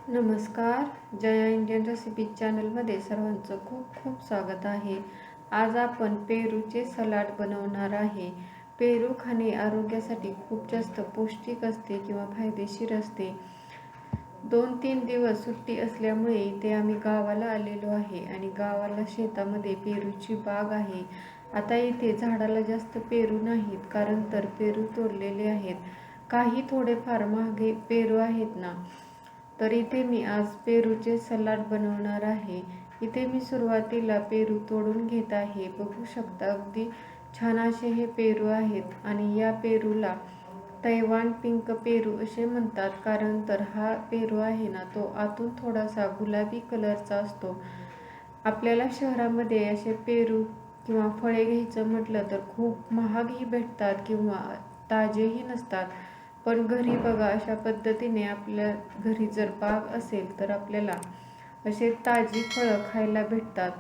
नमस्कार. Jaya Indian recipe चॅनलमध्ये सर्वांचं खूप खूप स्वागत आहे. आज आपण पेरूचे सलाड बनवणार आहे. पेरू खाणे आरोग्यासाठी खूप जास्त पौष्टिक असते किंवा फायदेशीर असते. 2-3 दिवस सुट्टी असल्यामुळे इथे आम्ही गावाला आलेलो आहे आणि गावाला शेतामध्ये पेरूची बाग आहे. आता इथे झाडाला जास्त पेरू नाहीत, कारण तर पेरू तोडलेले आहेत. काही थोडेफार महागे पेरू आहेत ना, तर इथे मी आज पेरूचे सलाड बनवणार आहे. इथे मी सुरुवातीला पेरू तोडून घेत आहे. बघू शकता, अगदी छान असे हे पेरू आहेत आणि या पेरूला तैवान पिंक पेरू असे म्हणतात, कारण तर हा पेरू आहे ना, तो आतून थोडासा गुलाबी कलरचा असतो. आपल्याला शहरामध्ये असे पेरू किंवा फळे घ्यायचं म्हटलं तर खूप महागही भेटतात किंवा ताजेही नसतात. पण घरी बघा, अशा पद्धतीने आपल्या घरी जर बाग असेल तर आपल्याला असे ताजी फळं खायला भेटतात.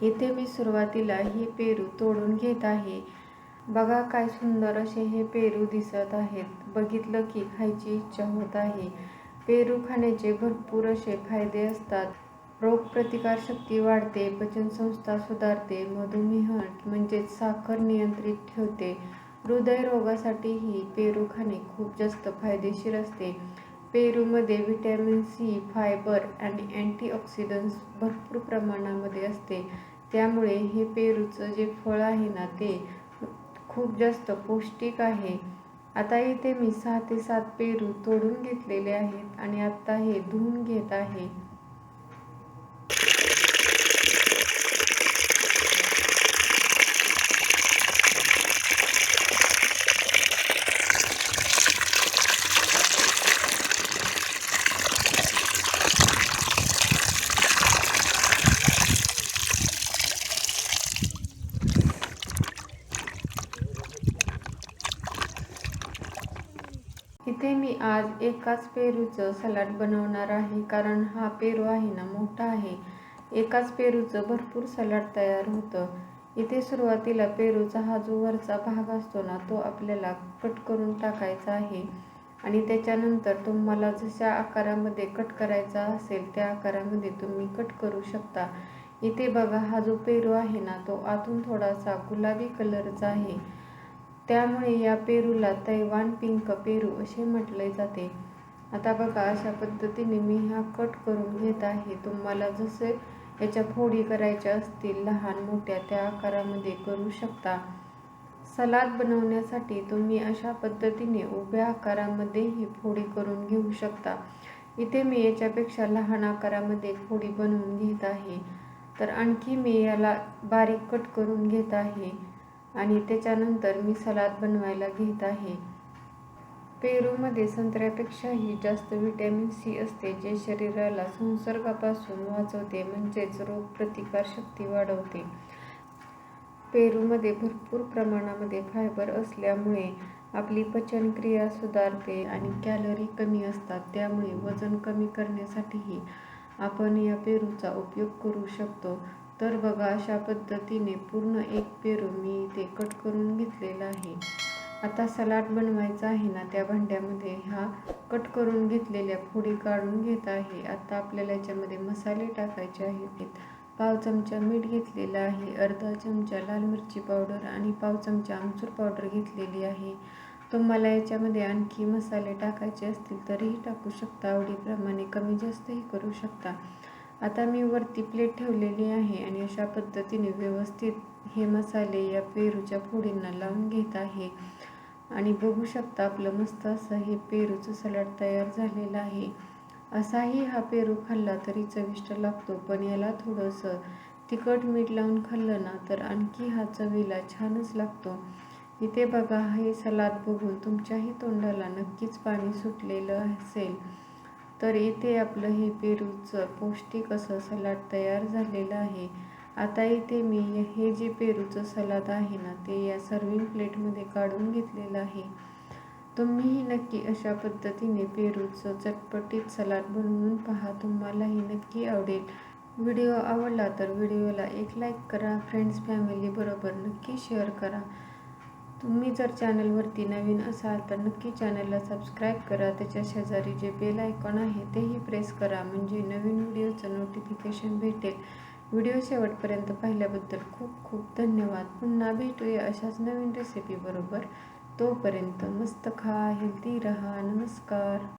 इथे मी सुरुवातीला हे पेरू तोडून घेत आहे. बघा काय सुंदर असे हे पेरू दिसत आहेत. बघितलं की खायची इच्छा होत आहे. पेरू खाण्याचे भरपूर असे फायदे असतात. रोगप्रतिकारशक्ती वाढते, पचनसंस्था सुधारते, मधुमेह म्हणजेच साखर नियंत्रित ठेवते. हृदयरोगासाठीही पेरू खाणे खूप जास्त फायदेशीर असते. पेरूमध्ये व्हिटॅमिन सी, फायबर आणि अँटीऑक्सिडंट्स भरपूर प्रमाणामध्ये असते. त्यामुळे हे पेरूचं जे फळ आहे ना, ते खूप जास्त पौष्टिक आहे. आता इथे मी 6 ते 7 पेरू तोडून घेतलेले आहेत आणि आता हे धुवून घेत आहे. इथे मी आज एकाच पेरूचं सलाड बनवणार आहे, कारण हा पेरू आहे ना, मोठा आहे. एकाच पेरूचं भरपूर सलाड तयार होतं. इथे सुरुवातीला पेरूचा हा जो वरचा भाग असतो ना, तो आपल्याला कट करून टाकायचा आहे आणि त्याच्यानंतर तुम्हाला जशा आकारामध्ये कट करायचा असेल त्या आकारामध्ये तुम्ही कट करू शकता. इथे बघा, हा जो पेरू आहे ना, तो आतून थोडासा गुलाबी कलरचा आहे. त्यामुळे या पेरूला तैवान पिंक पेरू असे म्हटले जाते. आता बघा, अशा पद्धतीने मी हा कट करून घेत आहे. तुम्हाला जसे याच्या फोडी करायच्या असतील लहान मोठ्या, त्या आकारामध्ये करू शकता. सलाद बनवण्यासाठी तुम्ही अशा पद्धतीने उभ्या आकारामध्ये ही फोडी करून घेऊ शकता. इथे मी याच्यापेक्षा लहान आकारामध्ये फोडी बनवून घेत आहे. तर आणखी मी याला बारीक कट करून घेत आहे आणि त्याच्यानंतर मी सलाद बनवायला घेत आहे. पेरूमध्ये संत्र्यापेक्षाही जास्त व्हिटॅमिन सी असते, जे शरीराला संसर्गापासून वाचवते, म्हणजेच रोगप्रतिकारशक्ती वाढवते. पेरूमध्ये भरपूर प्रमाणामध्ये फायबर असल्यामुळे आपली पचनक्रिया सुधारते आणि कॅलरी कमी असतात. त्यामुळे वजन कमी करण्यासाठीही आपण या पेरूचा उपयोग करू शकतो. तर बघा, अशा पद्धतीने पूर्ण एक पेरू मी इथे कट करून घेतलेला आहे. आता सलाड बनवायचा आहे ना, त्या भांड्यामध्ये हा कट करून घेतलेल्या फोडी काढून घेत आहे. आता आपल्याला याच्यामध्ये मसाले टाकायचे आहेत. पाव चमचा मीठ घेतलेला आहे, अर्धा चमचा लाल मिरची पावडर आणि पाव चमचा आमचूर पावडर घेतलेली आहे. तुम्हाला याच्यामध्ये आणखी मसाले टाकायचे असतील तरीही टाकू शकता, आवडीप्रमाणे कमी जास्तही करू शकता. आता मी वरती प्लेट ठेवलेली आहे आणि अशा पद्धतीने व्यवस्थित हे मसाले या पेरूच्या फोडींना लावून घेत आहे आणि बघू शकता, आपलं मस्त असं हे पेरूचं सलाड तयार झालेलं आहे. असाही हा पेरू खाल्ला तरी चविष्ट लागतो, पण याला थोडंसं तिखट मीठ लावून खाल्लं ना, तर आणखी हा चवीला छानच लागतो. इथे बघा, हे सलाद बघून तुमच्याही तोंडाला नक्कीच पाणी सुटलेलं असेल. तर इथे आपलं हे पेरूचं पौष्टिक असं सलाड तयार झालेलं आहे. आता इथे मी हे जे पेरूचं सलाद आहे ना, ते या सर्विंग प्लेटमध्ये काढून घेतलेलं आहे. तुम्हीही नक्की अशा पद्धतीने पेरूचं चटपटीत सलाड बनवून पहा, तुम्हालाही नक्की आवडेल. व्हिडिओ आवडला तर व्हिडिओला एक लाईक करा, फ्रेंड्स फॅमिली बरोबर नक्की शेअर करा. तुम्ही जर चॅनलवरती नवीन असाल तर नक्की चॅनलला सबस्क्राईब करा. त्याच्या शेजारी जे बेल आयकॉन आहे तेही प्रेस करा, म्हणजे नवीन व्हिडिओचं नोटिफिकेशन भेटेल. व्हिडिओ शेवटपर्यंत पाहिल्याबद्दल खूप खूप धन्यवाद. पुन्हा भेटूया अशाच नवीन रेसिपी बरोबर. तोपर्यंत मस्त खा, हेल्दी रहा. नमस्कार.